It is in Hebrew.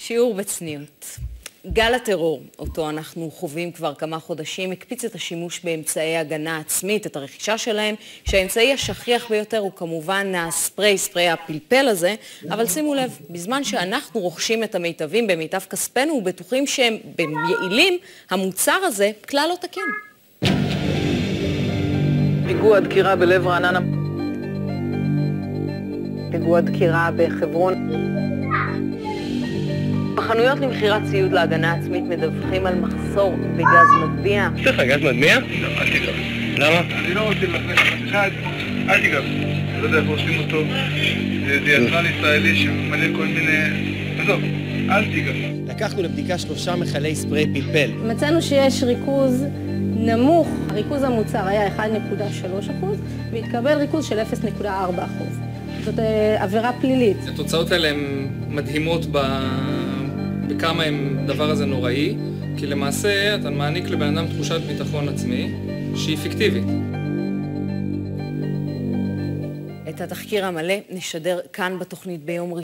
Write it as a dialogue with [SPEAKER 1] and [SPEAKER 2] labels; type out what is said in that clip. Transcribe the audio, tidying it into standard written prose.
[SPEAKER 1] שיעור בצניעות. גל הטרור, אותו אנחנו חווים כבר כמה חודשים, הקפיץ את השימוש באמצעי הגנה עצמית, את הרכישה שלהם, שהאמצעי השכיח ביותר הוא כמובן ספרי הפלפל הזה, אבל שימו לב, בזמן שאנחנו רוכשים את המיטבים במיטב כספנו ובטוחים שהם יעילים, המוצר הזה כלל לא תקין.
[SPEAKER 2] פיגוע דקירה בלב רעננה. פיגוע דקירה בחברון. בחנויות למכירת ציוד להגנה עצמית מדווחים על מחסור בגז מדמיע.
[SPEAKER 3] יש לך גז מדמיע? לא, אל תיגע. למה?
[SPEAKER 4] אני לא רוצה להכניס אחד, אל תיגע. לא יודע איך עושים אותו. זה יצרן ישראלי שממלא כל מיני... עזוב, אל תיגע.
[SPEAKER 3] לקחנו לבדיקה 3 מכלי ספרי פלפל.
[SPEAKER 5] מצאנו שיש ריכוז נמוך. ריכוז המוצר היה 1.3% והתקבל ריכוז של 0.4%. זאת עבירה פלילית.
[SPEAKER 6] התוצאות האלה הן מדהימות בכמה הדבר הזה נוראי, כי למעשה אתה מעניק לבן אדם תחושת ביטחון עצמי שהיא פיקטיבית.
[SPEAKER 1] את התחקיר המלא נשדר כאן בתוכנית ביום ראשון.